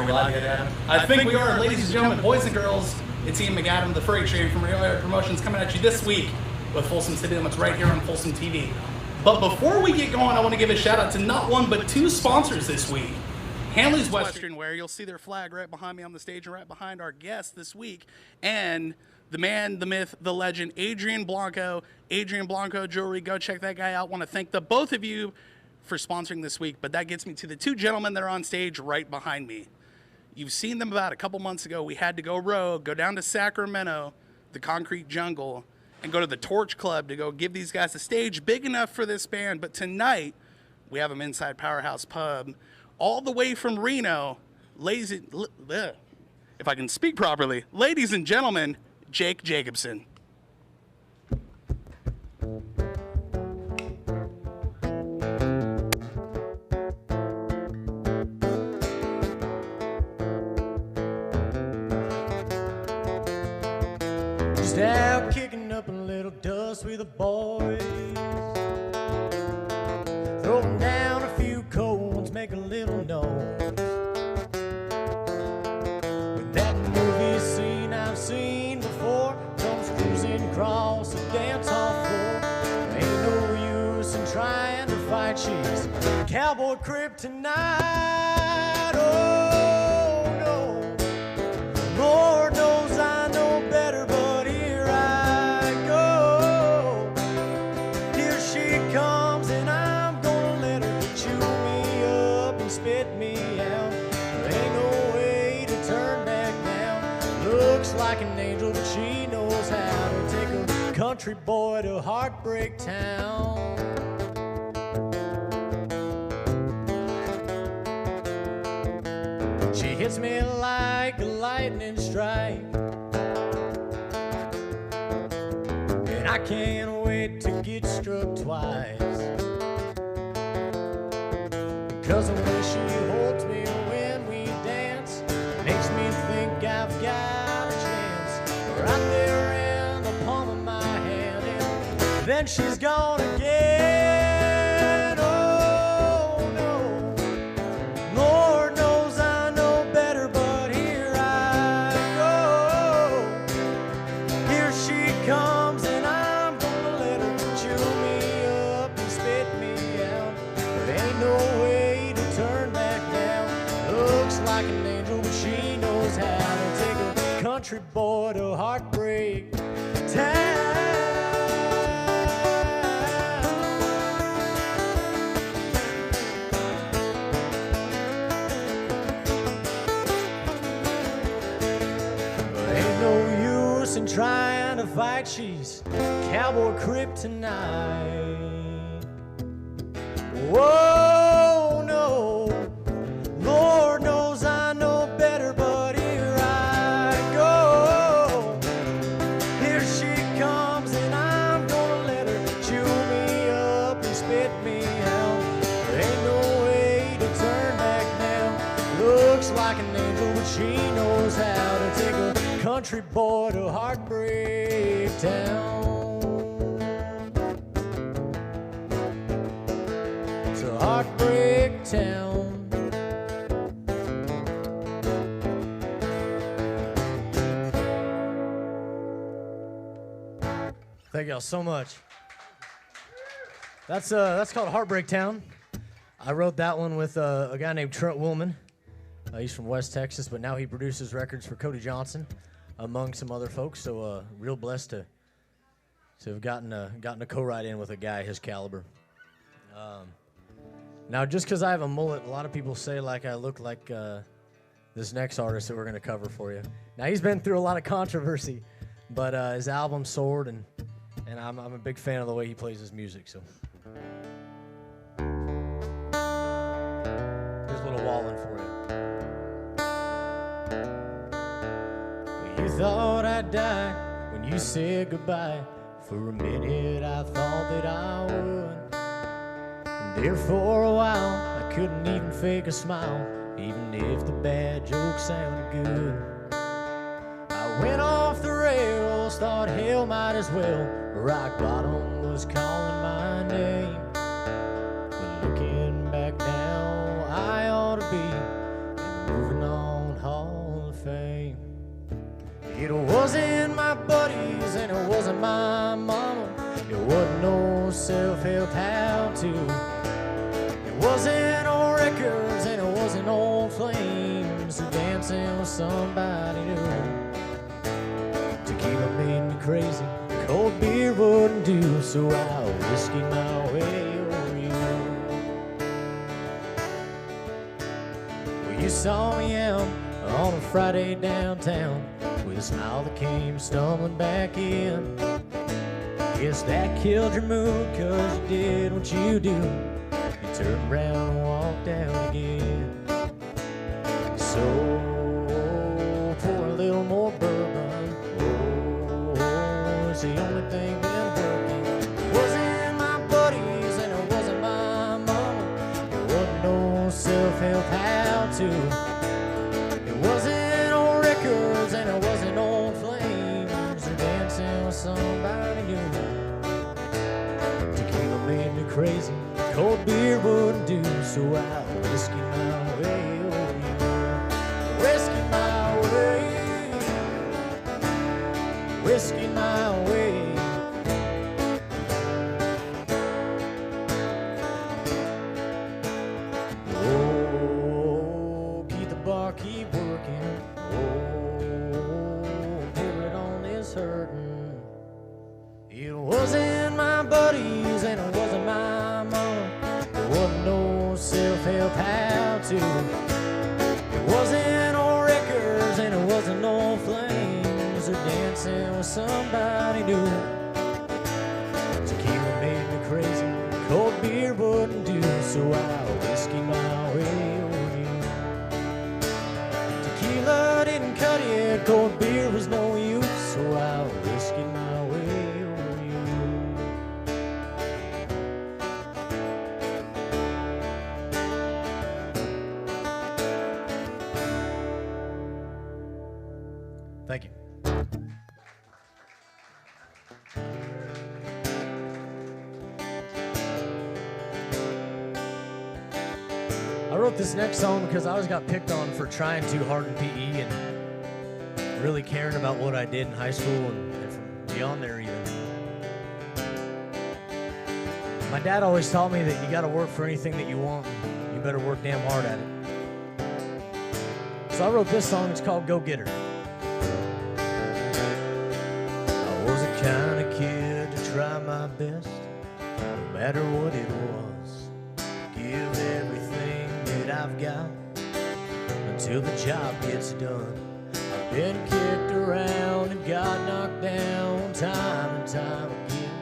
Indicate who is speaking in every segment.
Speaker 1: Are we live yet, Adam? I think we are, ladies and gentlemen, boys and girls. It's Ian McAdam, the freight train from Real Air Promotions, coming at you this week with Folsom City Limits right here on Folsom TV. But before we get going, I want to give a shout out to not one but two sponsors this week. Hanley's Western Wear, you'll see their flag right behind me on the stage and right behind our guest this week. And the man, the myth, the legend, Adrian Blanco Jewelry. Go check that guy out. Want to thank the both of you for sponsoring this week. But that gets me to the two gentlemen that are on stage right behind me. You've seen them about a couple months ago. We had to go rogue, go down to Sacramento, the concrete jungle, and go to the Torch Club to go give these guys a stage big enough for this band. But tonight, we have them inside Powerhouse Pub, all the way from Reno. If I can speak properly, ladies and gentlemen, Jake Jacobson.
Speaker 2: Just out kicking up a little dust with the boys, throwing down a few cold ones, make a little noise. With that movie scene I've seen before, comes cruising across the dance hall floor. Ain't no use in trying to fight, she's cowboy kryptonite. Oh no, Lord knows I know better, but here I go. Here she comes and I'm gonna let her chew me up and spit me out. There ain't no way to turn back now. Looks like an angel, but she knows how to take a country boy to Heartbreak Town. She hits me like a lightning strike, and I can't wait to get struck twice. Because the way she holds me when we dance makes me think I've got a chance. Right there in the palm of my hand, and then she's gone again. Oh no, Lord knows I know better, but here I go. Here she comes and I'm gonna let her chew me up and spit me out. There ain't no way to turn back now. Looks like an angel, but she knows how to take a country boy to Heartbreak Town. Ain't no use in trying to fight, she's cowboy kryptonite. Whoa, no, Lord knows I know better, but here I go. Here she comes and I'm gonna let her chew me up and spit me out. There ain't no way to turn back now. Looks like an angel, but she knows how to take a country boy to Heartbreak Town. To Heartbreak Town. Thank y'all so much. That's called Heartbreak Town. I wrote that one with a guy named Trent Willman. He's from West Texas, but now he produces records for Cody Johnson, among some other folks. So real blessed to have gotten a co-write in with a guy his caliber. Now, just because I have a mullet, a lot of people say like I look like this next artist that we're going to cover for you. Now, he's been through a lot of controversy, but his album soared, and I'm a big fan of the way he plays his music. So here's a little walling for you. You thought I'd die when you said goodbye. For a minute I thought that I would. And there for a while I couldn't even fake a smile, even if the bad jokes sounded good. I went off the rails, thought hell might as well. Rock bottom was calling my name. But looking back now, I ought to be moving on. flames or dancing with somebody new. Tequila made me crazy, cold beer wouldn't do, so I'll whiskey my way over you. Well, you saw me out on a Friday downtown with a smile that came stumbling back in. Guess that killed your mood, 'cause you did what you do. You turned around and walked out again. So pour a little more bourbon. Oh, it's the only thing been working. It wasn't my buddies and it wasn't my mama. It wasn't no self-help how-to. It wasn't old records and it wasn't old flames or dancing with somebody new. Tequila made me crazy, cold beer wouldn't do, so I'll whiskey my way over you. Whiskey my way, whiskey my way. Oh, keep the bar, keep working. Oh, pour it on this hurting. It wasn't my buddies and it wasn't my mama. There wasn't no self-help how-to. It wasn't old records and it wasn't no flames or dancing with somebody new. Tequila made me crazy, cold beer wouldn't do, so I'll whiskey my way over you. Tequila didn't cut it, cold beer was no use, so I'll whiskey my way over you. Thank you. I wrote this next song because I always got picked on for trying too hard in PE and really caring about what I did in high school and from beyond there even. My dad always taught me that you got to work for anything that you want. And you better work damn hard at it. So I wrote this song. It's called Go Get Her. I was the kind of kid to try my best, no matter what it was. Give everything that I've got until the job gets done. I've been kicked around and got knocked down time and time again,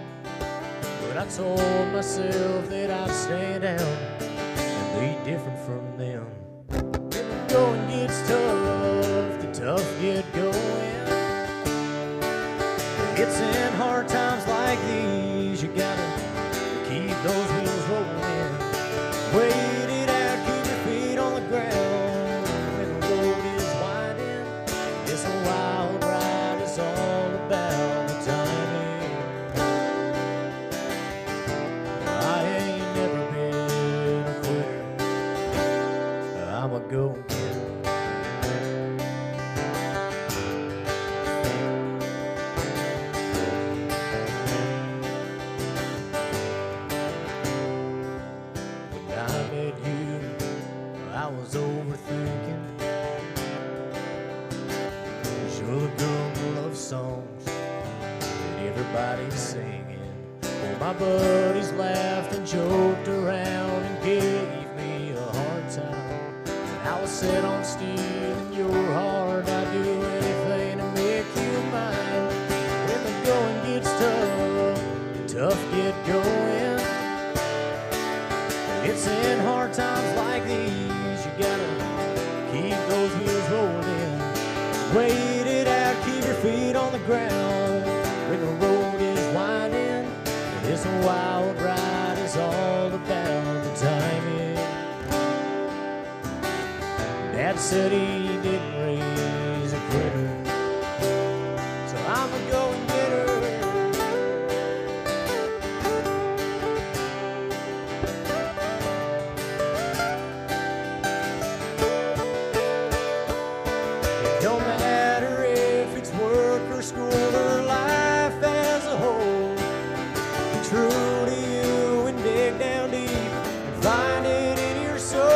Speaker 2: but I told myself that I'd stand out and be different from them. When the going gets tough, the tough get going. It's in hard times like these you gotta keep those wheels rolling. Wait it out, keep your feet on the ground. When the road is winding, it's a wild ride. It's all about the timing. I ain't never been a quitter. I'm a go-getter. Songs that everybody's singing. Oh, my buddies laughed and joked around and gave me a hard time. When I was set on stealing your heart, I'd do anything to make you mine. When the going gets tough, the tough get going. It's in hard times like these you gotta keep those wheels rolling. Wait it out, keep your feet on the ground. When the road is winding, and it's a wild ride. It's all about the timing. Dad said he didn't raise a quitter, so I'm a go and get her. Don't matter if it's work or school or life as a whole. Be true to you and dig down deep and find it in your soul.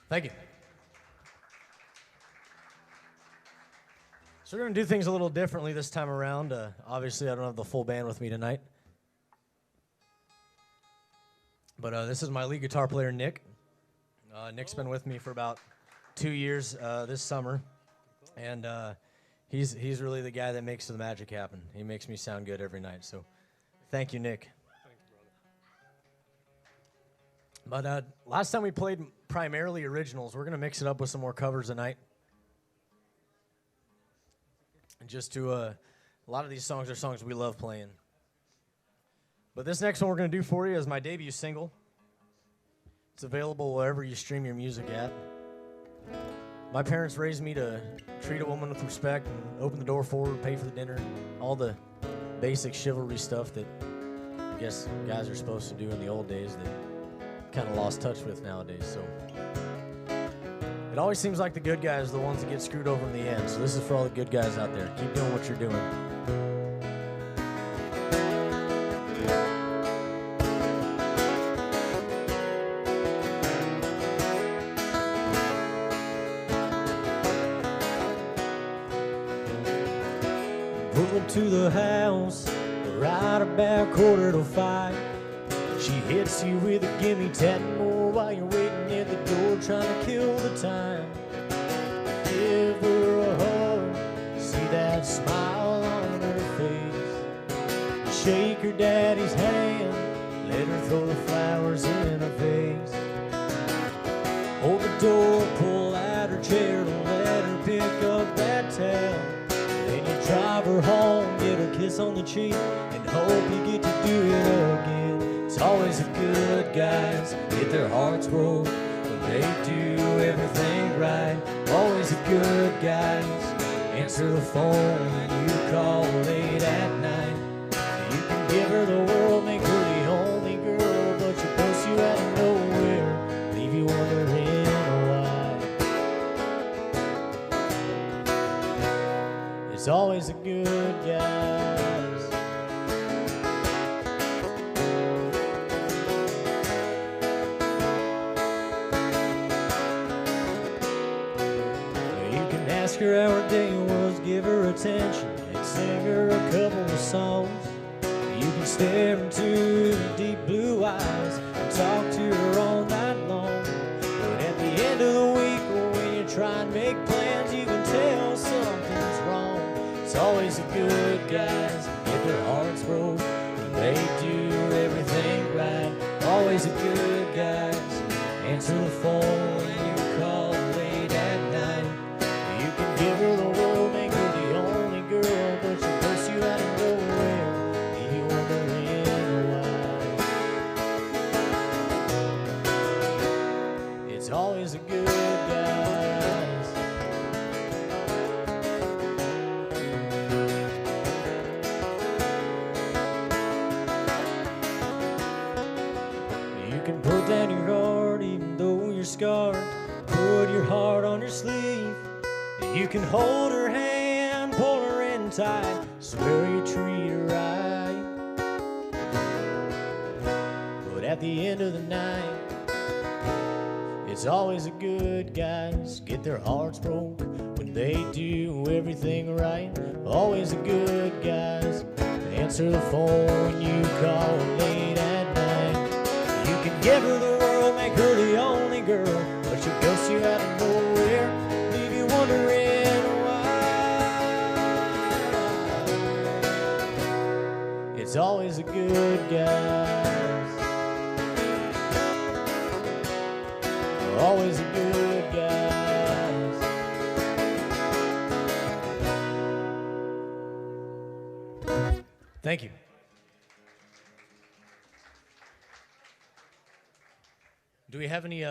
Speaker 2: Thank you. So we're going to do things a little differently this time around. Obviously, I don't have the full band with me tonight. But this is my lead guitar player, Nick. Nick's been with me for about 2 years this summer. And he's really the guy that makes the magic happen. He makes me sound good every night. So thank you, Nick.
Speaker 3: Thanks, brother.
Speaker 2: But last time we played primarily originals. We're going to mix it up with some more covers tonight. And just to, a lot of these songs are songs we love playing. But this next one we're going to do for you is my debut single. It's available wherever you stream your music at. My parents raised me to treat a woman with respect and open the door for her, pay for the dinner, all the basic chivalry stuff that I guess guys are supposed to do in the old days that kind of lost touch with nowadays. So it always seems like the good guys are the ones that get screwed over in the end. So this is for all the good guys out there. Keep doing what you're doing.
Speaker 4: Pull up to the house, right about 4:45. She hits you with a gimme 10 more while you're waiting at the door trying to kill the time. Give her a hug, see that smile on her face. Shake her daddy's hand, let her throw the flowers in a vase. Hold the door, pull out her chair, don't let her pick up that towel. Then you drive her home, get her kiss on the cheek, and hope you get to do it again. It's always the good guys get their hearts broke when they do everything right. Always the good guys answer the phone when you call late at night. You can give her the world, make her the only girl, but she'll post you out of nowhere, leave you wondering why. It's always the good guys. Ask her how her day was, give her attention, and sing her a couple of songs. You can stare into her deep blue eyes and talk to her all night long. But at the end of the week, when you try and make plans, you can tell something's wrong. It's always the good guys get their hearts broke and they do everything right. Always the good guys answer the phone when you call late at night. Give her the world, make her the only girl, but she puts you out of nowhere, leave you wondering why. It's always the good guys. You can put down your guard even though you're scarred. Put your heart on your sleeve. You can hold her hand, pull her in tight, swear you treat her right. But at the end of the night, it's always the good guys get their hearts broke when they do everything right. Always the good guys answer the phone when you call late at night. You can give her the world, make her the only girl, but she'll ghost you out of nowhere, leave you wondering. It's always the good guys. Always the good guys.
Speaker 2: Thank you. Do we have any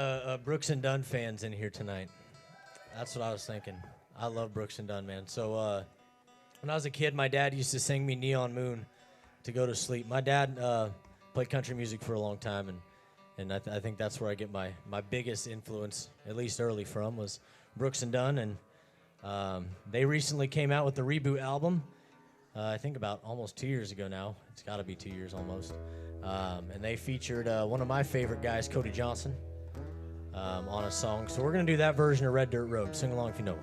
Speaker 2: Brooks and Dunn fans in here tonight? That's what I was thinking. I love Brooks and Dunn, man. So when I was a kid, my dad used to sing me Neon Moon to go to sleep. My dad played country music for a long time, and I think that's where I get my biggest influence, at least early from, was Brooks and Dunn. And they recently came out with the reboot album, I think about almost 2 years ago now. It's got to be 2 years almost. And they featured one of my favorite guys, Cody Johnson.
Speaker 4: on a song. So we're going to do that version of Red Dirt Road. Sing along if you know it.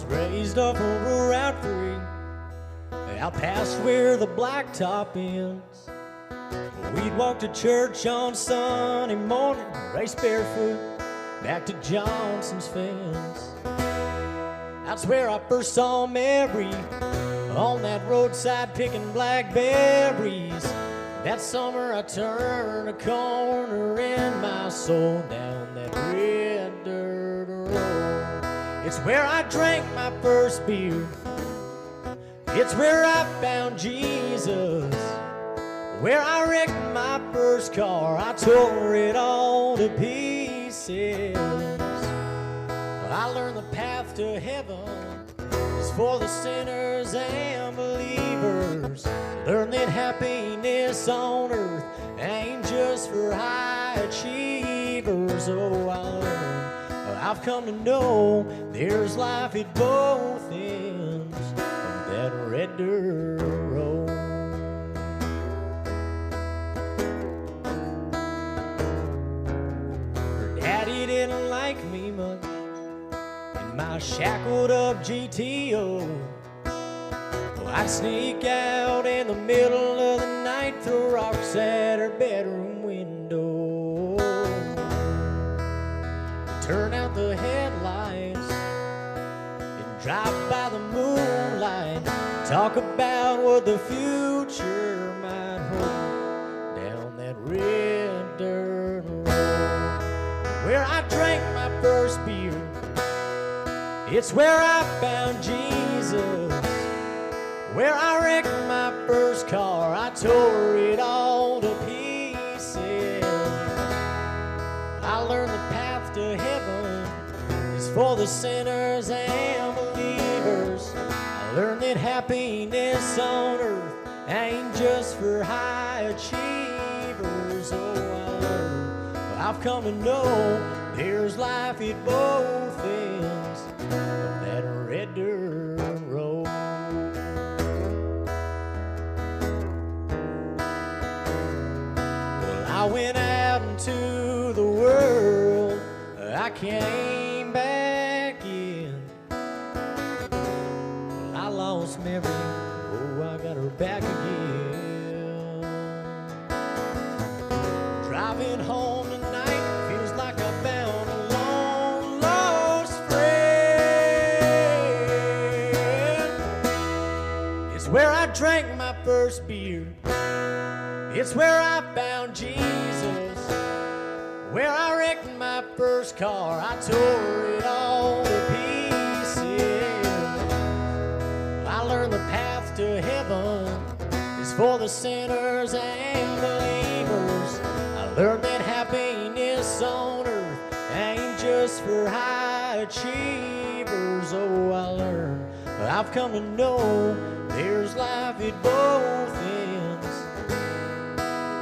Speaker 4: Raised up over Route 3, out past where the blacktop ends. We'd walk to church on Sunday morning, race barefoot back to Johnson's fence. That's where I first saw Mary, on that roadside picking blackberries. That summer I turned a corner in my soul down that red dirt road. It's where I drank my first beer. It's where I found Jesus. Where I wrecked my first car. I tore it all to pieces. I learned the path to heaven is for the sinners and believers. Learned that happiness on earth ain't just for high achievers. Oh, I learned, I've come to know there's life at both ends of that red dirt road. Her daddy didn't like me much in my shackled up GTO. Well, I'd sneak out in the middle of the night, throw rocks at her bedroom window. Turn out the headlights and drive by the moonlight. Talk about what the future might hold down that red dirt road. Where I drank my first beer, it's where I found Jesus. Where I wrecked my first car, I tore it all to pieces. I learned the path to heaven is for the sinners and believers. I learned that happiness on earth ain't just for high achievers. Oh, I learned, I've come to know there's life at both ends of that red dirt road. Well, I went out into the world, I came back in. Well, I lost Mary, oh, I got her back again. Driving home tonight feels like I found a long lost friend. It's where I drank my first beer. It's where I found Jesus. Where I wrecked my first car, I tore it all to pieces. I learned the path to heaven is for the sinners and believers. I learned that happiness on earth ain't just for high achievers. Oh, I learned, I've come to know there's life at both ends.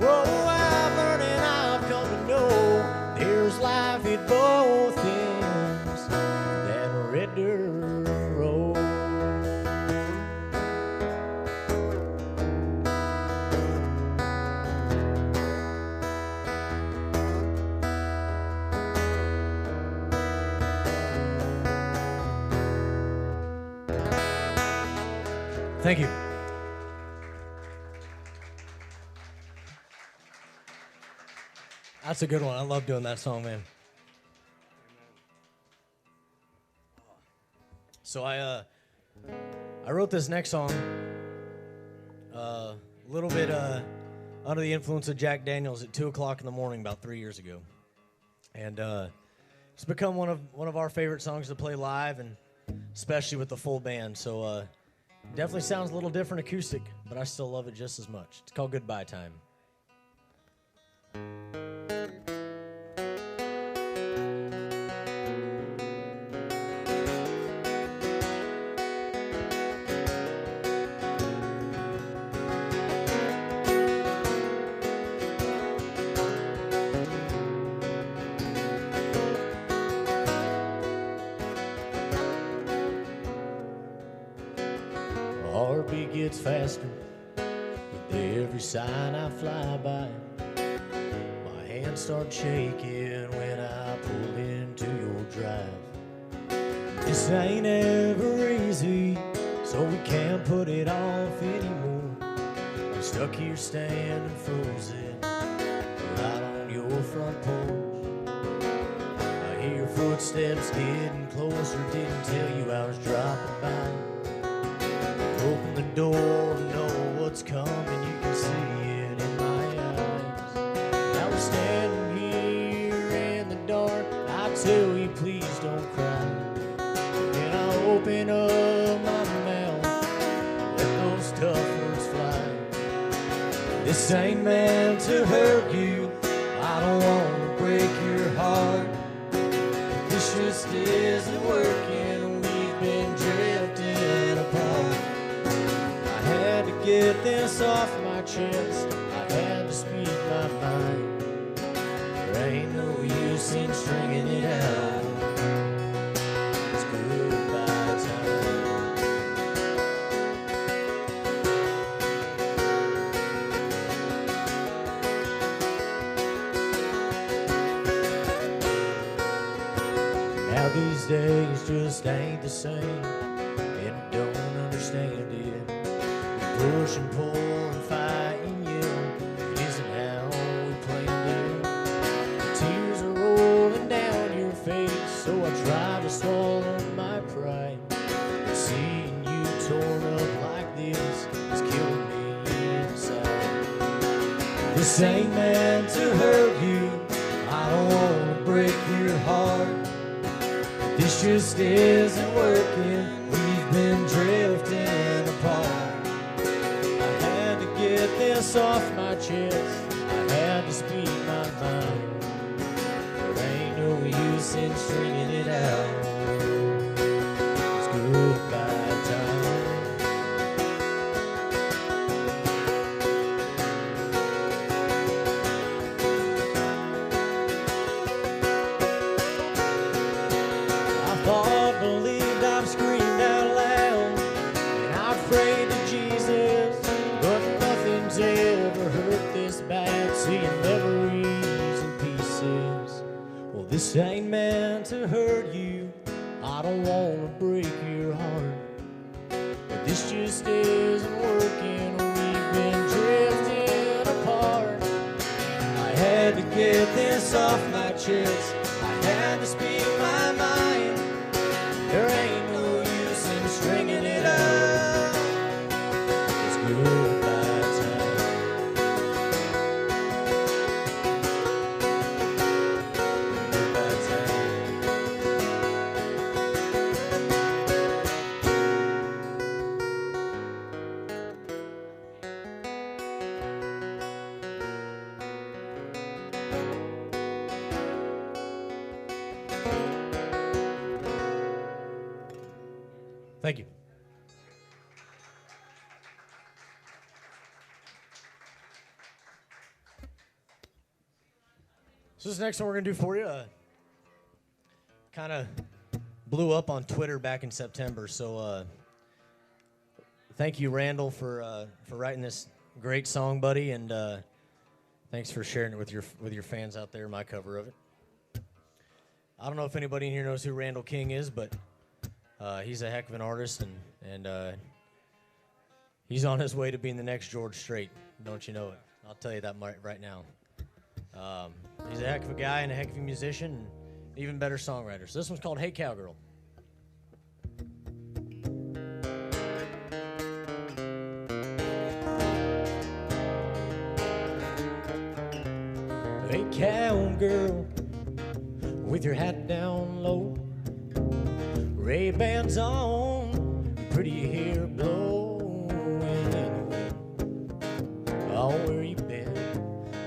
Speaker 4: Whoa, I've learned and I've come to know there's life at both ends of that red dirt road. Thank you. That's a good one. I love doing that song, man. So I wrote this next song a little bit under the influence of Jack Daniels at 2 o'clock in the morning about 3 years ago, and it's become one of our favorite songs to play live, and especially with the full band. So definitely sounds a little different acoustic, but I still love it just as much. It's called Goodbye Time. heartbeat gets faster with every sign I fly by. My hands start shaking when I pull into your drive. This ain't ever easy, so we can't put it off anymore. I'm stuck here standing frozen right on your front porch. I hear footsteps getting closer, didn't tell you I was dropping by. Open the door to know what's coming, you can see it in my eyes. Now we're standing here in the dark, I tell you please don't cry. Then I open up my mouth, let those tough words fly. This ain't meant to hurt you, I don't want to break your heart. This just isn't working, we've been drifting apart. I had to get this off my chest, I had to speak my mind. There ain't no use in stringing it out. It's goodbye time. Now these days just ain't the same, and I don't understand it. Push and pull and fight and yell, it isn't how we planned it. The tears are rolling down your face, so I try to swallow my pride. But seeing you torn up like this is killing me inside. This ain't meant to hurt you, I don't want to break your heart. This just isn't working, we've been drifting apart. Get this off my chest, I had to speak my mind. There ain't no use in stringing it out. It's goodbye time. I thought, believed, I've screamed out loud, and I prayed to Jesus, but nothing's ever hurt this bad, seeing memories in pieces. Well, this ain't meant to hurt you, I don't want to break your heart. But this just isn't working, we've been drifting apart. I had to get this off my chest, I had to speak my mind. There ain't no use in stringing it up. It's goodbye time. Goodbye time. Thank you. So this next one we're going to do for you kind of blew up on Twitter back in September. So thank you, Randall, for writing this great song, buddy, and thanks for sharing it with your fans out there, my cover of it. I don't know if anybody in here knows who Randall King is, but he's a heck of an artist, and he's on his way to being the next George Strait. Don't you know it? I'll tell you that right now. He's a heck of a guy and a heck of a musician, and even better songwriter. So this one's called Hey Cowgirl. Hey cowgirl, with your hat down low, Ray-Bans on, pretty hair blowing in the wind. Oh, where you been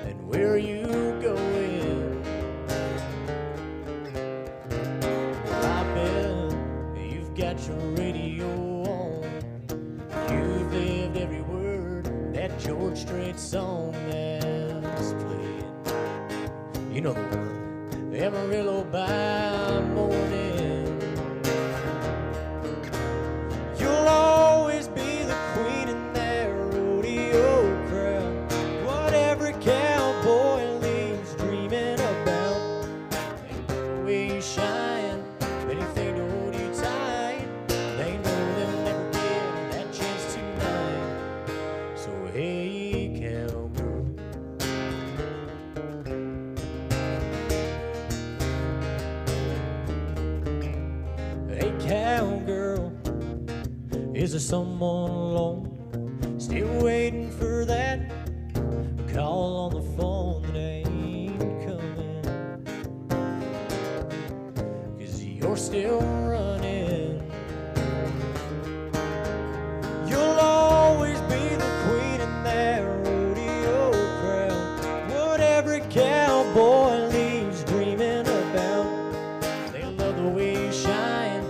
Speaker 4: and where you going? I bet you've got your radio on. You've lived every word that George Strait song that's playing. You know the one, Amarillo by morning. You'll always be the queen Is there someone alone still waiting for that call on the phone that ain't coming? 'Cause you're still running. You'll always be the queen in that rodeo crowd, what every cowboy leaves dreaming about. They love the way you shine,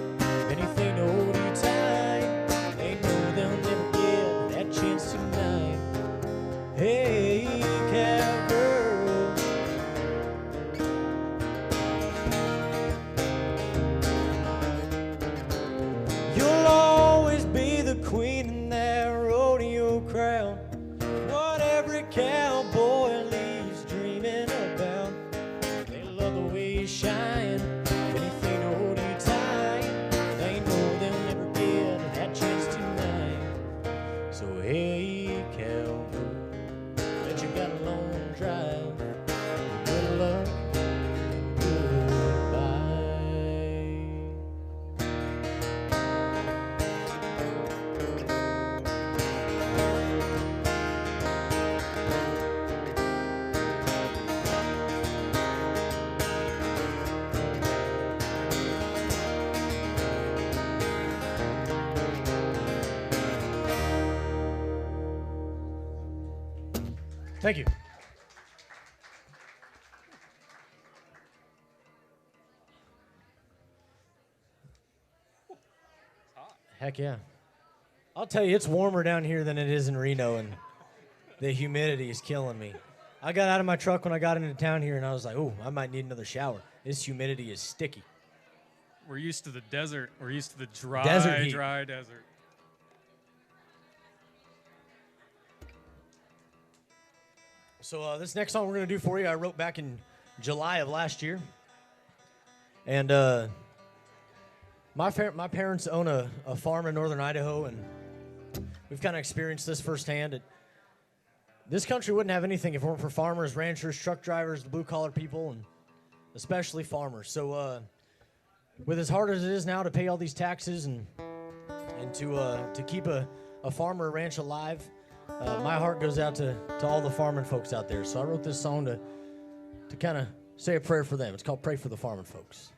Speaker 4: anything to hold you tight. They know they'll never get that chance tonight. Hey, cowgirl, you'll always be the queen in that rodeo crowd, what every cowboy leaves dreaming about. They love the way you shine, anything to hold you tight. They know they'll never get that chance tonight. So hey, cowboy, bet you got a long drive. Good luck, goodbye. Thank you. Heck yeah. I'll tell you, it's warmer down here than it is in Reno, and the humidity is killing me. I got out of my truck when I got into town here, and I was like, oh, I might need another shower. This humidity is sticky.
Speaker 3: We're used to the desert. We're used to the dry,
Speaker 4: Desert heat.
Speaker 3: dry desert.
Speaker 4: So this next song we're going to do for you, I wrote back in July of last year. And my parents own a farm in northern Idaho, and we've kind of experienced this firsthand. This country wouldn't have anything if it weren't for farmers, ranchers, truck drivers, the blue-collar people, and especially farmers. So with as hard as it is now to pay all these taxes and to keep a farm or a ranch alive, my heart goes out to all the farming folks out there. So I wrote this song to kind of say a prayer for them. It's called Pray for the Farming Folks.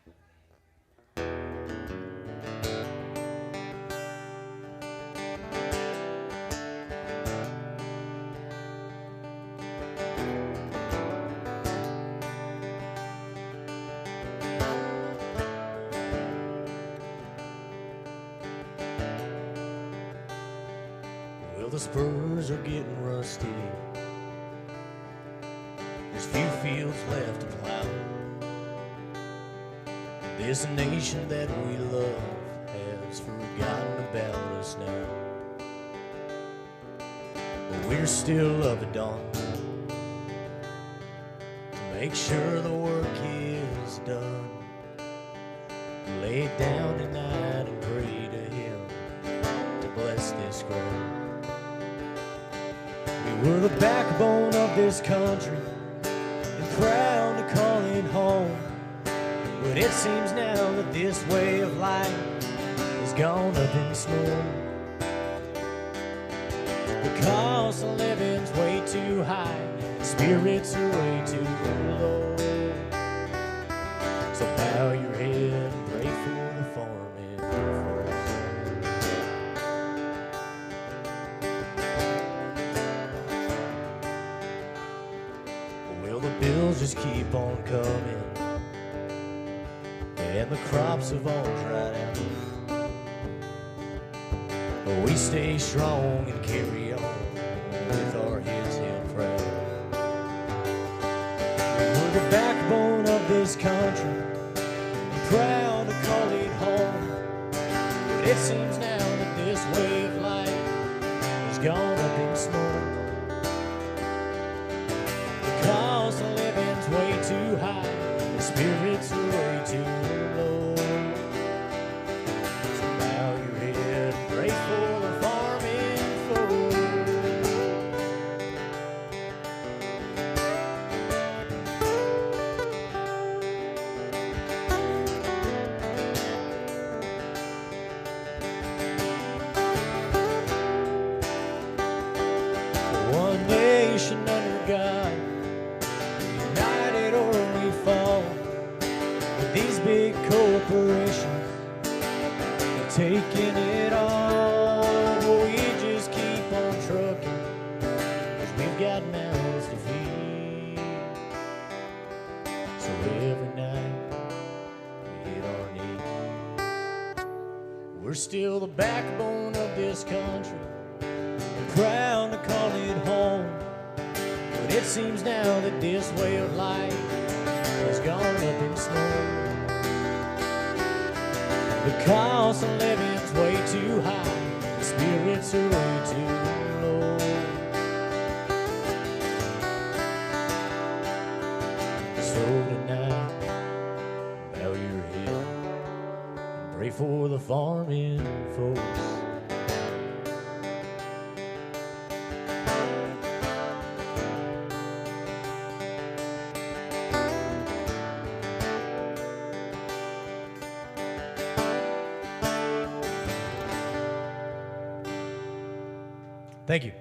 Speaker 4: Well, the spurs are getting rusty. There's few fields left to plow. This nation that we love has forgotten about us now. But we're still up at dawn to make sure the work is done. Lay it down at night and pray to Him to bless this ground. We're the backbone of this country and proud to call it home. But it seems now that this way of life has gone up in smoke. The cost of living's way too high, spirits are way too low. So bow your head and pray for the farming folks. Well, the bills just keep on coming, and the crops have all dried out. But we stay strong and carry on with our heads held proud. We're the backbone of this country and proud to call it home. But it seems now that this way of life has gone up in smoke. The cost of living's way too high, the spirits are way too low. So bow your head and pray for the farming folk. taking it all, but we just keep on trucking, 'cause we've got mouths to feed. So every night we hit our knees. We're still the backbone of this country, proud to call it home. But it seems now that this way of life has gone up in smoke. The cost of living's way too high, the spirits are way too low. So tonight, bow your head and pray for the farming folks. Thank you.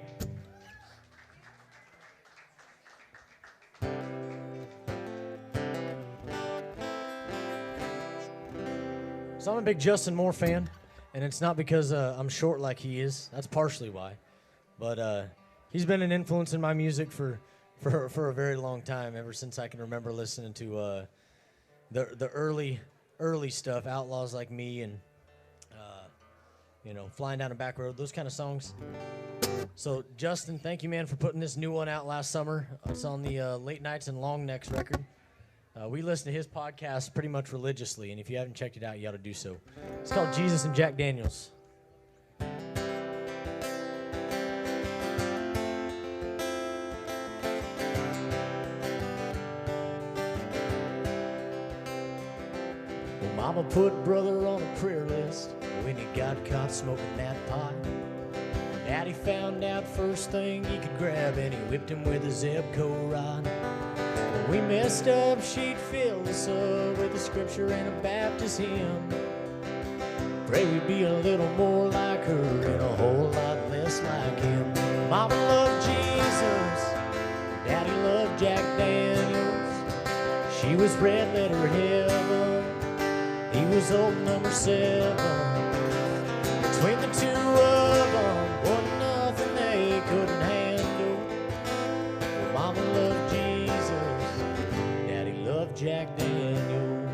Speaker 4: So I'm a big Justin Moore fan, and it's not because I'm short like he is. That's partially why. But he's been an influence in my music for a very long time, ever since I can remember listening to the early stuff, Outlaws Like Me and Flying Down a Back Road, those kind of songs. So, Justin, thank you, man, for putting this new one out last summer. It's on the Late Nights and Long Necks record. We listen to his podcast pretty much religiously, and if you haven't checked it out, you ought to do so. It's called Jesus and Jack Daniels. Well, Mama put brother on a prayer list when he got caught smoking that pot. Daddy found out first thing he could grab, and he whipped him with a Zebco rod. When we messed up, she'd fill us up with a scripture and a Baptist hymn. Pray we'd be a little more like her and a whole lot less like him. Mama loved Jesus, Daddy loved Jack Daniels. She was red letter heaven, he was old number 7. Between the two of them, wasn't nothing they couldn't handle. Well, Mama loved Jesus, Daddy loved Jack Daniels.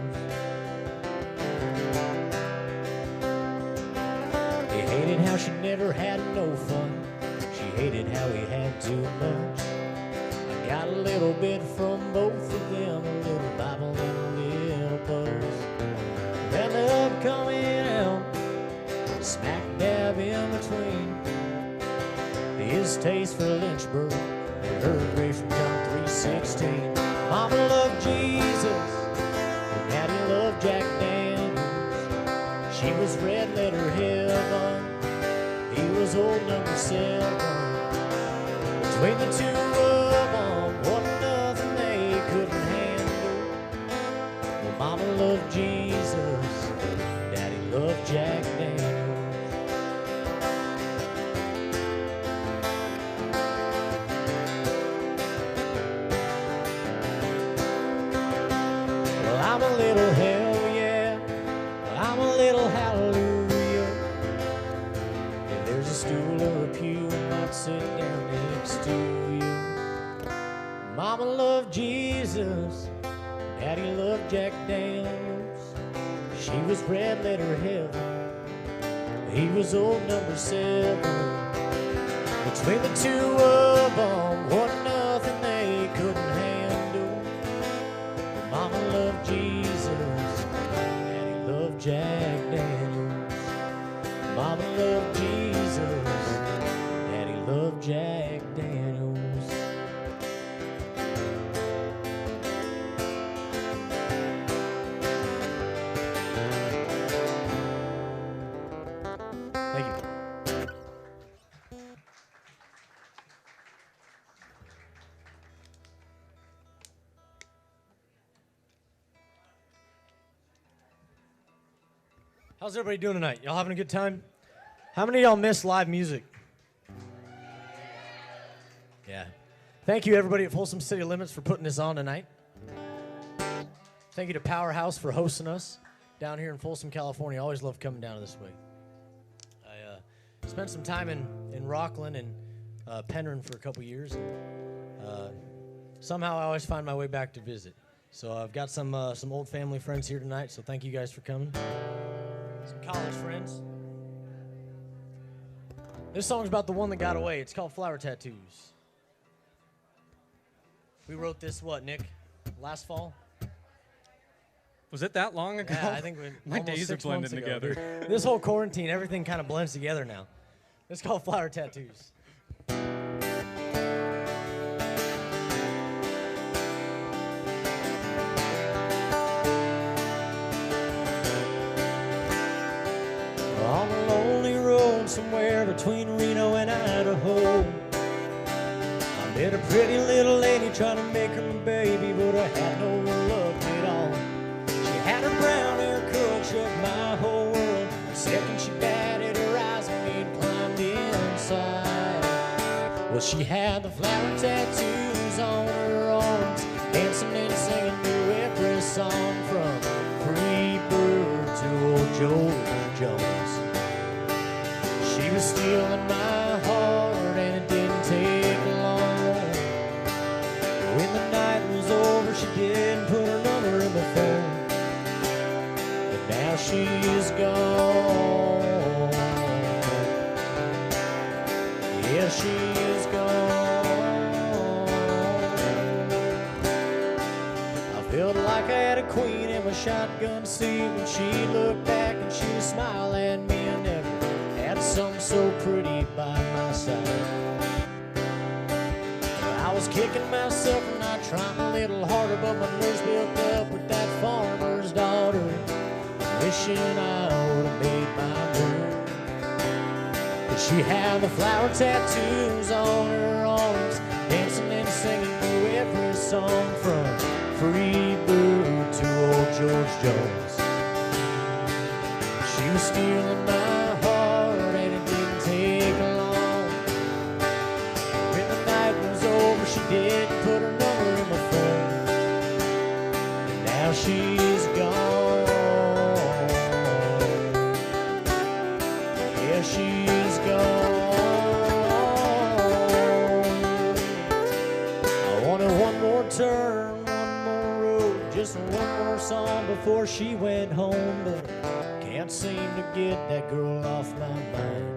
Speaker 4: He hated how she never had no fun. She hated how he had too much. I got a little bit from both of them, a little Bible and a little buzz. Ended up coming out smack dab in between his taste for Lynchburg and her grace from John 3:16. Mama loved Jesus, Daddy loved Jack Daniels. She was red letter heaven, he was old number 7. Between the two of them, wasn't nothing they couldn't handle. Well, Mama loved Jesus, Daddy loved Jack Daniels. I'm a little hell yeah, I'm a little hallelujah. If there's a stool or a pew, I might sit down next to you. Mama loved Jesus, Daddy loved Jack Daniels. She was red letter heaven, he was old number 7. Between the two of them, wasn't nothing they couldn't handle. Mama loved Jesus, Daddy loved Jack Daniels. Mama loved Jesus, Daddy loved Jack Daniels. Thank you. How's everybody doing tonight? Y'all having a good time? How many of y'all miss live music? Yeah. Thank you, everybody at Folsom City Limits, for putting this on tonight. Thank you to Powerhouse for hosting us down here in Folsom, California. Always love coming down this way. Spent some time in Rockland and Penryn for a couple years. Somehow I always find my way back to visit. So I've got some old family friends here tonight, so thank you guys for coming. Some college friends. This song's about the one that got away. It's called Flower Tattoos. We wrote this, what, Nick? Last fall?
Speaker 3: Was it that long ago?
Speaker 4: Yeah, I think
Speaker 3: my days are blending together.
Speaker 4: This whole quarantine, everything kind of blends together now. It's called Flower Tattoos. On a lonely road somewhere between Reno and Idaho, I met a pretty little lady trying to make her my baby, but I had no luck at all. She had her brown hair curled, shook my whole world. The second she batted her eyes on me and climbed inside. Well, she had the flower tattoos on her arms, dancing and singing to every song from Free Bird to old George Jones. She was stealing my heart and it didn't take long. When the night was over, she didn't put her number in my phone. But now she's gone. Yeah, she's gone. I felt like I had a queen in my shotgun seat when she looked back and she smiled at me. I never had some so pretty by my side. I was kicking myself and I tried a little harder, but my nerves built up with that farmer's daughter. Wishing I would have made my move. But she had the flower tattoos on her arms, dancing and singing through every song from Free Bird to old George Jones. She was stealing my heart and it didn't take long. When the night was over, she did put her number in my phone. And now she's gone. Yeah, she's gone. I wanted one more turn, one more road, just one more song before she went home, but can't seem to get that girl off my mind.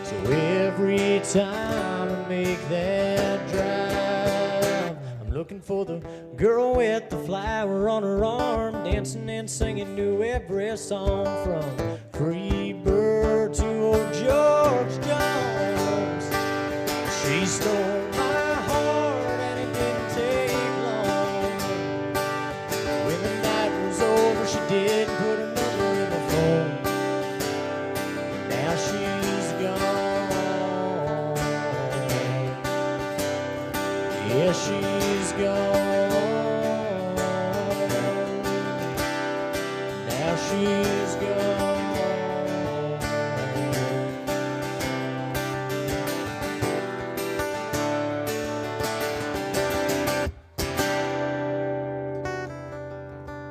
Speaker 4: So every time I make that drive, I'm looking for the girl with the flower on her arm, dancing and singing to every song from Free Bird to old George Jones. She stole my heart and it didn't take long. When the night was over, she did put her number in the phone. Now she's gone. Yeah, she's gone. Now she's gone.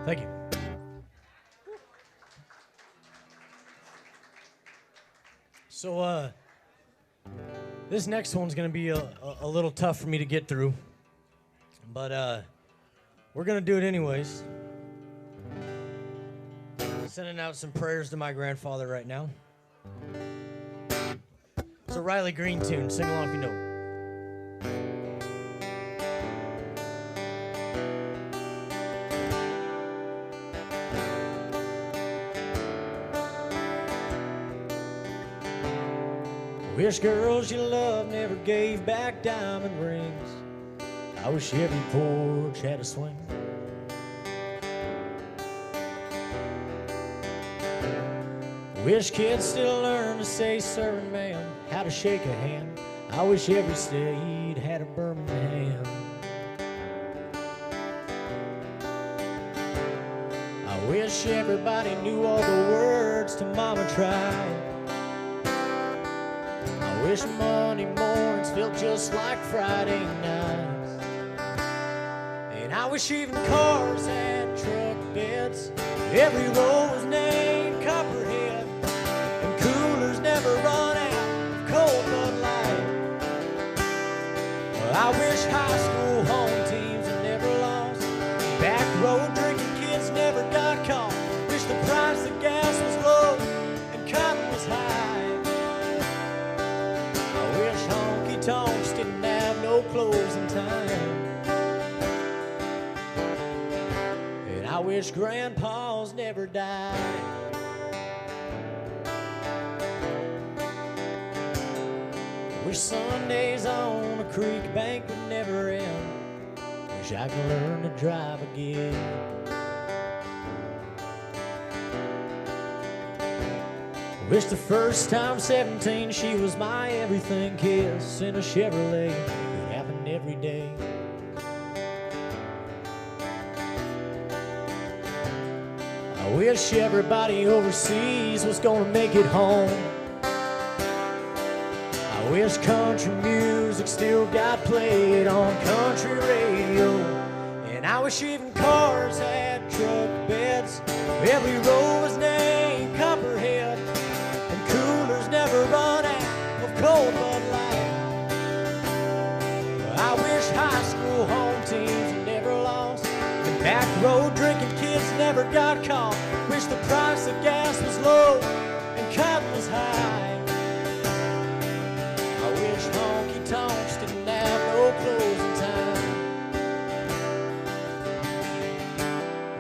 Speaker 4: Thank you. So, this next one's gonna be a little tough for me to get through, but we're gonna do it anyways. Sending out some prayers to my grandfather right now. It's a Riley Green tune. Sing along if you know it. Wish girls you love never gave back diamond rings. I wish every porch had a swing. Wish kids still learn to say serving man, how to shake a hand. I wish every state had a Birmingham. I wish everybody knew all the words to Mama Tried. I wish Monday mornings felt just like Friday nights. And I wish even cars had truck beds. Every road was named Copperhead. And cool wish grandpas never died. Wish Sundays on a creek bank would never end. Wish I could learn to drive again. Wish the first time 17 she was my everything. Kiss in a Chevrolet could happen every day. I wish everybody overseas was gonna make it home. I wish country music still got played on country radio. And I wish even cars had truck beds. Every road was named Copperhead. And coolers never run out of cold Bud Light. I wish high school home teams never lost. And back road drinking kids never got caught. Wish the price of gas was low and cotton was high. I wish honky tonks didn't have no closing time.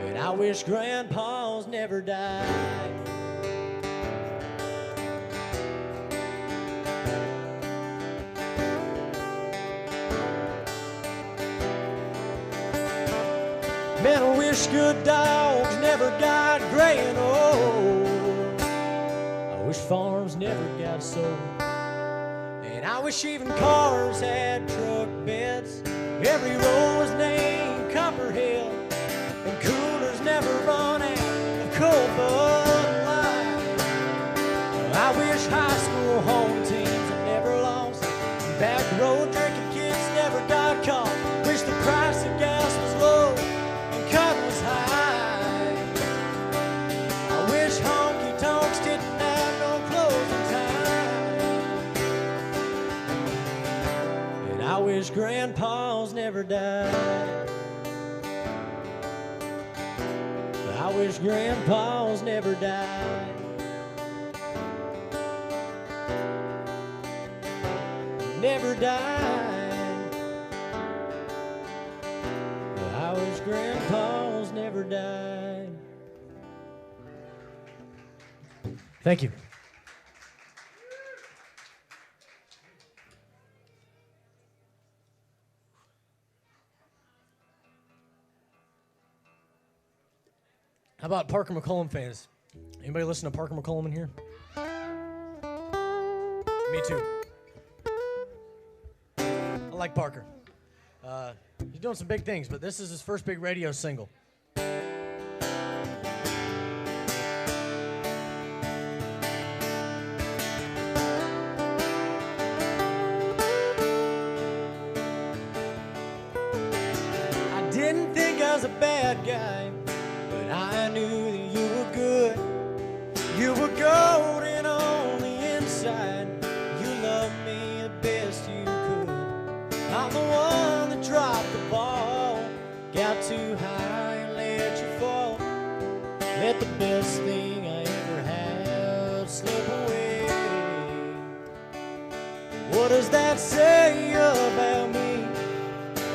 Speaker 4: And I wish grandpas never died. Man, I wish good dogs never got gray and old. I wish farms never got sold. And I wish even cars had truck beds. Every road was named Copperhead. And coolers never run out of cold Bud Light. I wish high school home teams had never lost. And back road drinking kids never got caught. Wish the price of gas was low and cotton was high. I wish honky tonks didn't have no closing time. And I wish grandpas never died. I wish grandpas never died. Never died. I wish grandpas never died. Thank you. How about Parker McCollum fans? Anybody listen to Parker McCollum in here? Me too. I like Parker. He's doing some big things, but this is his first big radio single. I didn't think I was a bad guy, but I knew that you were good. You were golden on the inside. You loved me the best you could. I'm the one that dropped the ball, got too high and let you fall. Let the best thing I ever had slip away. What does that say about me?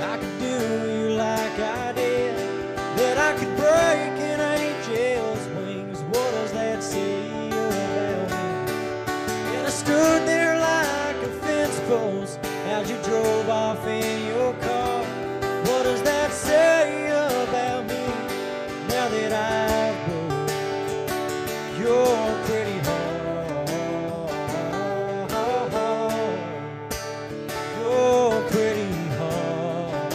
Speaker 4: I could do you like I did, that I could break an angel's wings. What does that say about me? And I stood there like a fence post as you drove off in your car. What does that say about me now that I've broke your pretty heart? Your pretty heart.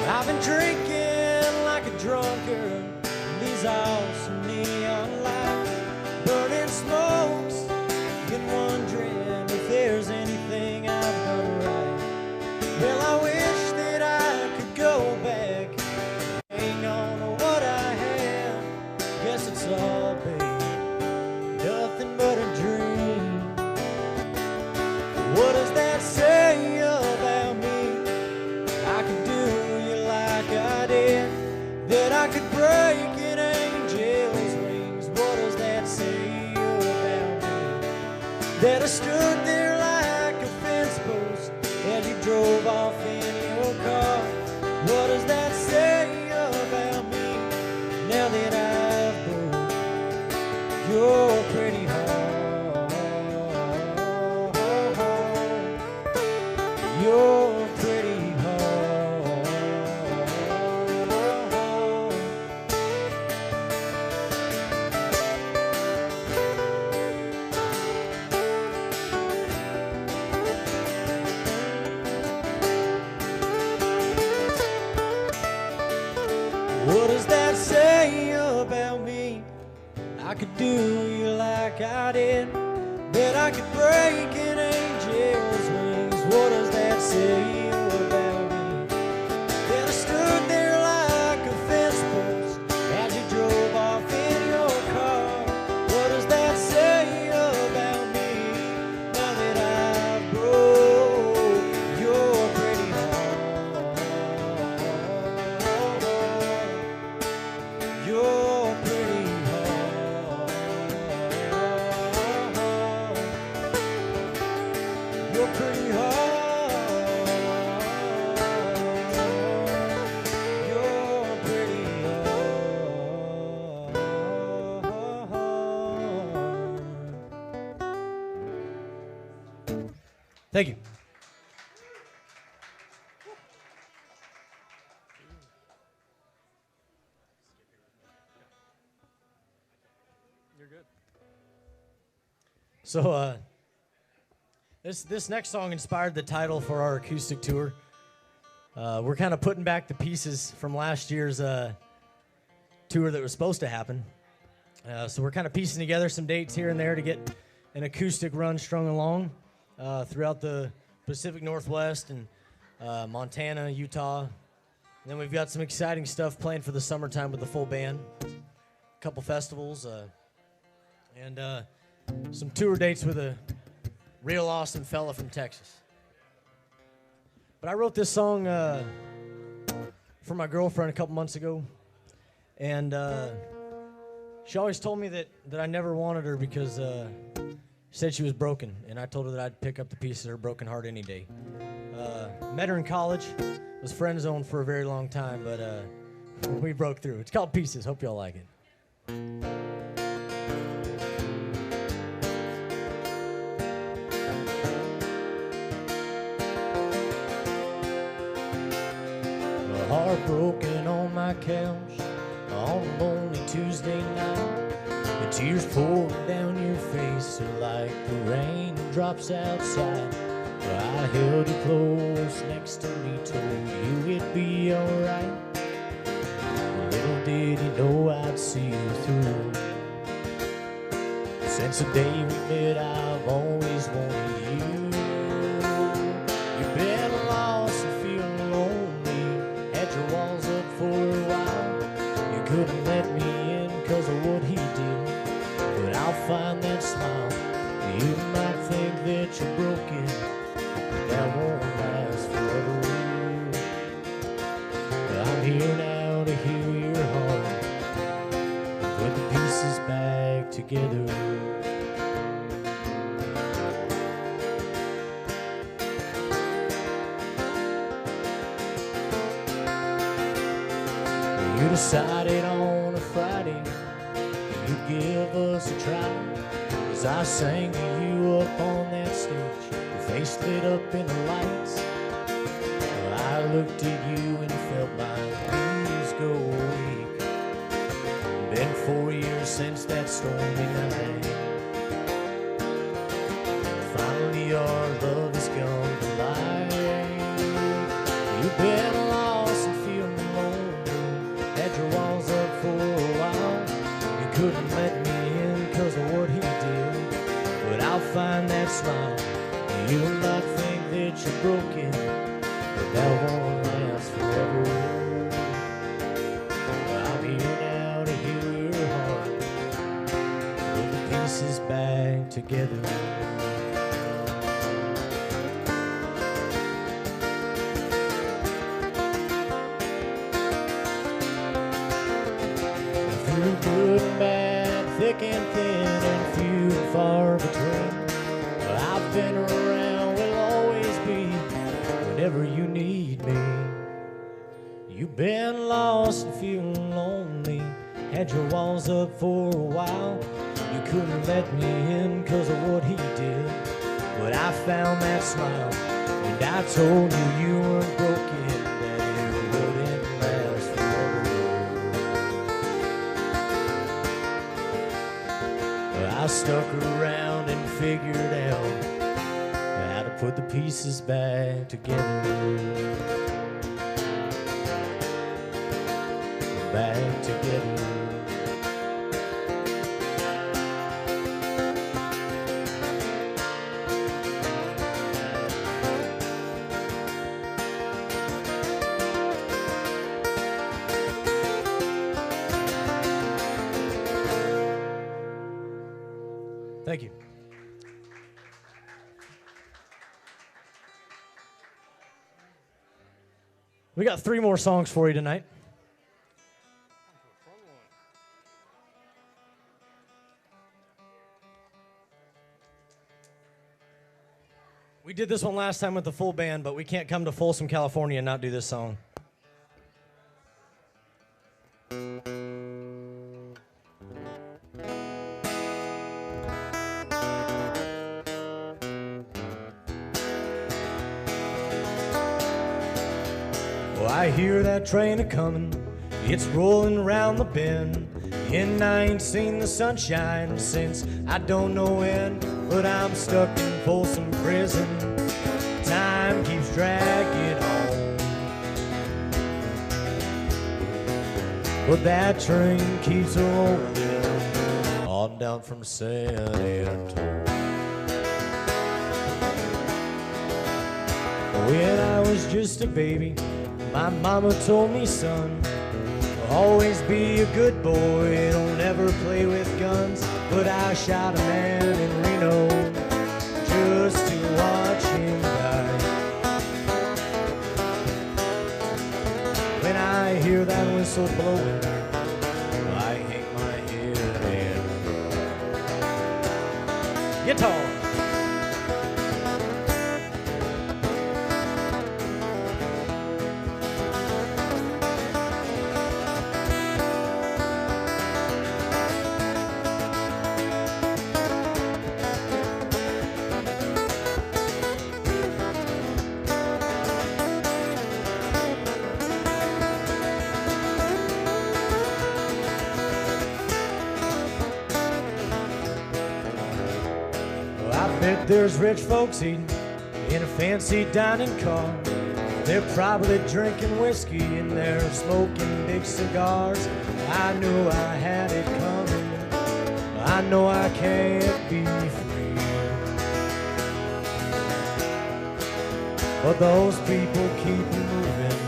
Speaker 4: I've been drinking like a drunkard in these awesome neon lights, burning smokes, and wondering if there's anything I've done right. Well, I wish that I could go back, hang on to what I have. Guess it's all been nothing but a dream. What does that say about me? I could do you like I did, that I could break an angel's wings. What does that say about me? That I stood there like a fence post as you drove off in your car. What does that say about me? I could do you like I did, bet I could break an angel's wings. What does that say about me? That I stood there like a fence post as you drove off in your car. What does that say about me now that I broke your pretty heart? Your pretty heart. Your pretty heart. Your pretty heart. Thank you.
Speaker 3: You're good.
Speaker 4: So, this next song inspired the title for our acoustic tour. We're kind of putting back the pieces from last year's tour that was supposed to happen. So we're kind of piecing together some dates here and there to get an acoustic run strung along throughout the Pacific Northwest and Montana, Utah. And then we've got some exciting stuff planned for the summertime with the full band. A couple festivals and some tour dates with a real awesome fella from Texas. But I wrote this song for my girlfriend a couple months ago, and she always told me that I never wanted her because she said she was broken, and I told her that I'd pick up the pieces of her broken heart any day. Met her in college, was friend zoned for a very long time, but we broke through. It's called Pieces. Hope y'all like it. Heartbroken on my couch on a lonely Tuesday night. The tears pouring down your face are like the raindrops outside. I held you close next to me, told you it'd be alright. Little did you know I'd see you through. Since the day we met, I've always wanted you. You've been lost and feeling lonely, had your walls up for a while. You couldn't let me in because of what he did, but I'll find that smile. You might think that you're broken, that won't last forever. I'm here now to heal your heart, put the pieces back together. You decided on a Friday you'd give us a try. As I sang to you up on that stage, your face lit up in the lights. Well, I looked at you and felt my knees go weak. Been 4 years since that stormy night. Finally our love has come to light. You've been lost and feeling lonely, had your walls up for a while. You couldn't let me in because of what he did, but I'll find that smile. You might think that you're broken, but that won't last forever. I'm here now to heal your heart, put the pieces back together. Through good and bad, thick and thin, and few and far between, I've been around, will always be, whenever you need me. You've been lost and feeling lonely, had your walls up for a while. You couldn't let me in because of what he did, but I found that smile, and I told you you weren't broken, that it wouldn't last forever. I stuck around and figured out how to put the pieces back together. back together. Thank you. We got 3 more songs for you tonight. We did this one last time with the full band, but we can't come to Folsom, California and not do this song. I hear that train a-comin', it's rolling around the bend, and I ain't seen the sunshine since I don't know when, but I'm stuck in Folsom prison, time keeps dragging on, but that train keeps rolling on down from San Antonio. When I was just a baby, my mama told me, son, always be a good boy, don't ever play with guns. But I shot a man in Reno just to watch him die. When I hear that whistle blowing, I hang my head and guitar. There's rich folks eating in a fancy dining car. They're probably drinking whiskey and they're smoking big cigars. I knew I had it coming. I know I can't be free. But those people keep moving,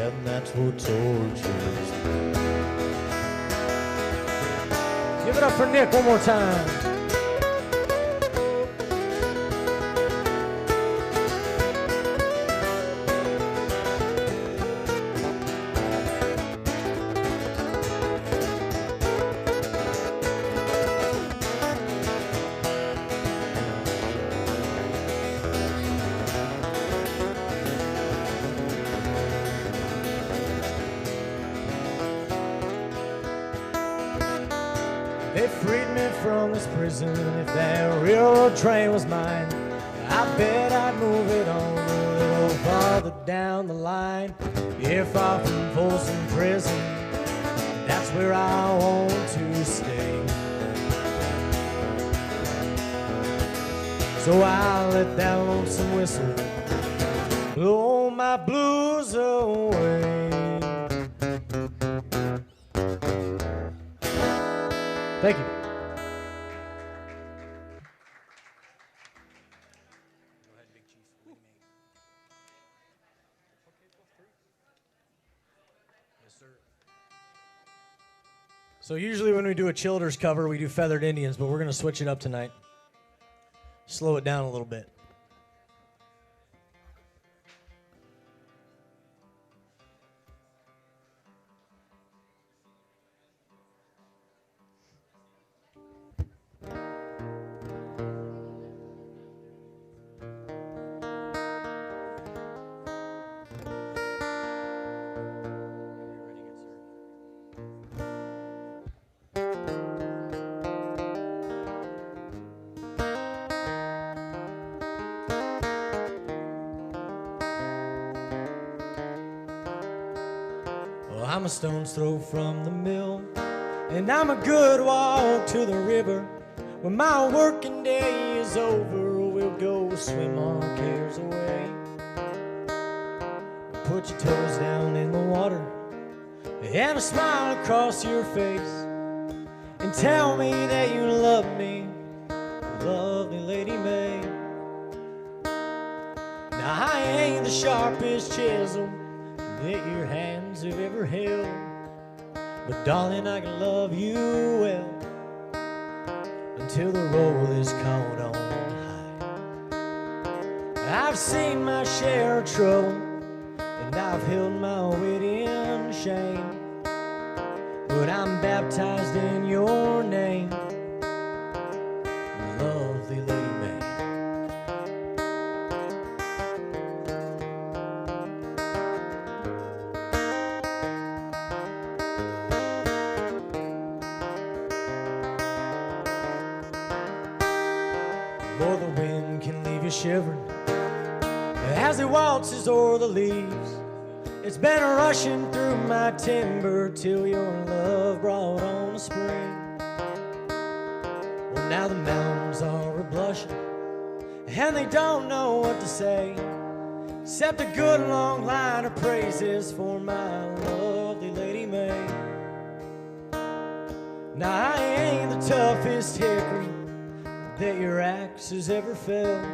Speaker 4: and that's what tortures me. Give it up for Nick one more time. They freed me from this prison. If that railroad train was mine, I bet I'd move it on a little farther down the line. If I'm from Folsom Prison, that's where I want to stay. So I let that lonesome whistle blow my blues away. Thank you. So usually when we do a Childers cover, we do Feathered Indians, but we're going to switch it up tonight. Slow it down a little bit. I'm a stone's throw from the mill, and I'm a good walk to the river. When my working day is over, we'll go swim our cares away. Put your toes down in the water, and a smile across your face, and tell me that you love me, lovely Lady May. Now I ain't the sharpest chisel that your hands have ever held, but darling, I can love you well until the roll is called on high. I've seen my share of trouble, and I've held my weight in shame, but I'm baptized in your name, lovely Lady May. For the wind can leave you shivering as it waltzes o'er the leaves. It's been rushing through my timber till your love brought on the spring. Well, now the mountains are a-blushing, and they don't know what to say, except a good long line of praises for my lovely Lady May. Now I ain't the toughest hickory that your axe has ever felled,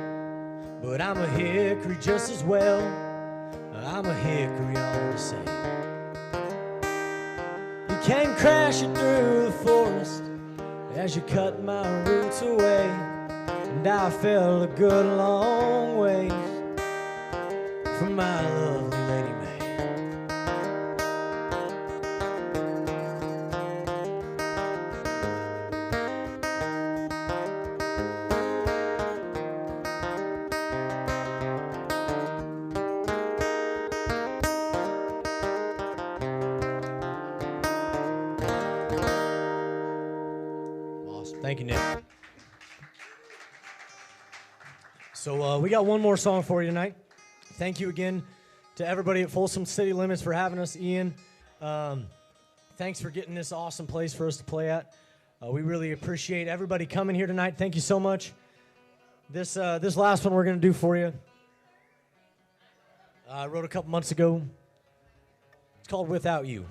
Speaker 4: but I'm a hickory just as well. I'm a hickory all the same. You came crashing through the forest as you cut my roots away, and I fell a good long ways from my lovely Lady May. Thank you, Nick. So we got one more song for you tonight. Thank you again to everybody at Folsom City Limits for having us. Ian, thanks for getting this awesome place for us to play at. We really appreciate everybody coming here tonight. Thank you so much. This last one we're going to do for you, I wrote a couple months ago. It's called Without You.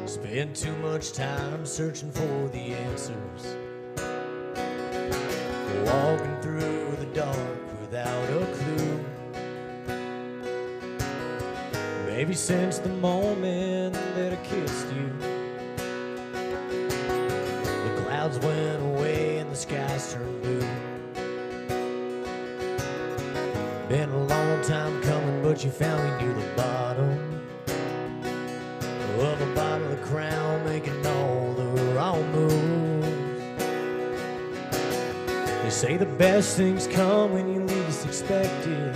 Speaker 4: Spend too much time searching for the answers, walking through the dark without a clue. Maybe since the moment that I kissed you, the clouds went away and the skies turned blue. Been a long time coming, but you found me near the bottom of a bottle of Crown, making all the wrong moves. They say the best things come when you least expect it.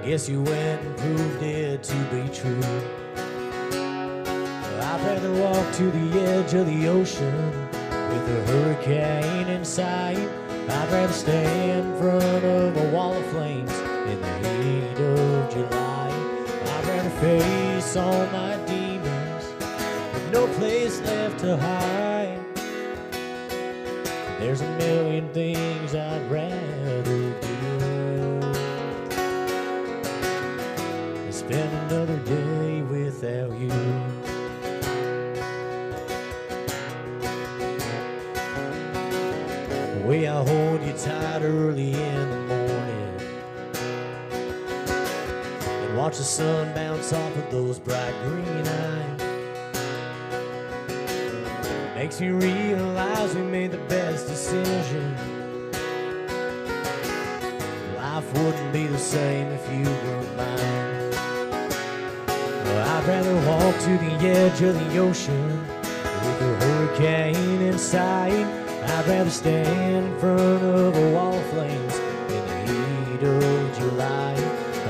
Speaker 4: Guess you went and proved it to be true. I'd rather walk to the edge of the ocean with a hurricane in sight. I'd rather stand in front of a wall of flames in the heat of July. I'd rather face all my demons with no place left to hide. There's a million things I'd rather do than spend another day without you. The way I hold you tight early in the morning, watch the sun bounce off of those bright green eyes, makes me realize we made the best decision. Life wouldn't be the same if you weren't mine. Well, I'd rather walk to the edge of the ocean with a hurricane in sight. I'd rather stand in front of a wall of flames in the heat of July.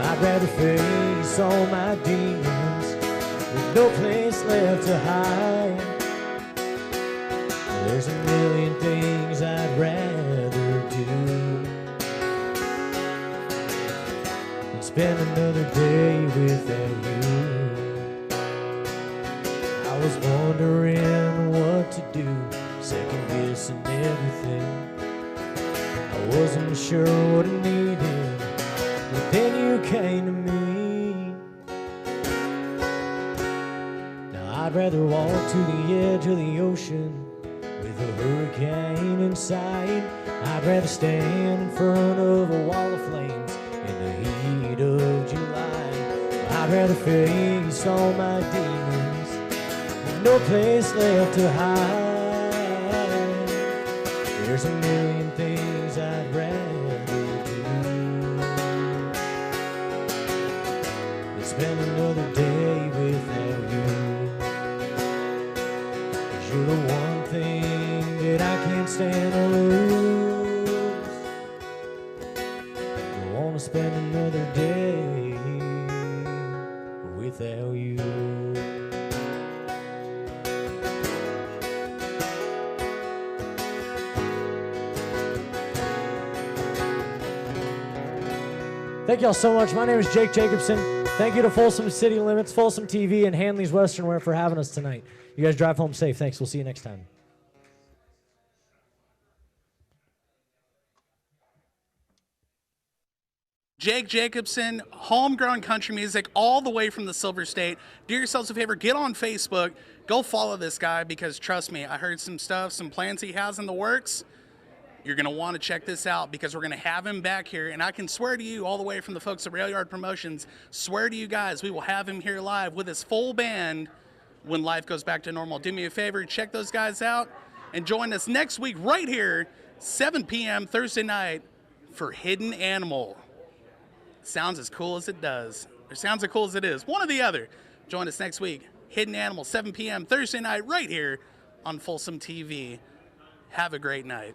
Speaker 4: I'd rather face all my demons with no place left to hide. There's a million things I'd rather do than spend another day without you. was wondering what to do, second guessing everything. I wasn't sure what I needed, but then you came to me. Now I'd rather walk to the edge of the ocean with a hurricane in sight. I'd rather stand in front of a wall of flames in the heat of July. I'd rather face all my demons with no place left to hide. There's a million things I'd rather do than spend another day without you. 'Cause you're the one thing that I can't stand to lose. I wanna spend another day without you. Thank y'all so much. My name is Jake Jacobson. Thank you to Folsom City Limits, Folsom TV, and Hanley's Western Wear for having us tonight. You guys drive home safe. Thanks. We'll see you next time.
Speaker 1: Jake Jacobson, homegrown country music all the way from the Silver State. Do yourselves a favor, get on Facebook, go follow this guy, because trust me, I heard some stuff, some plans he has in the works. You're going to want to check this out, because we're going to have him back here, and I can swear to you, all the way from the folks at Rail Yard Promotions, swear to you guys, we will have him here live with his full band when life goes back to normal. Do me a favor, check those guys out, and join us next week right here, 7 p.m. Thursday night for Hidden Animal. Sounds as cool as it does, or sounds as cool as it is. One or the other. Join us next week. Hidden Animal, 7 p.m. Thursday night, right here on Folsom TV. Have a great night.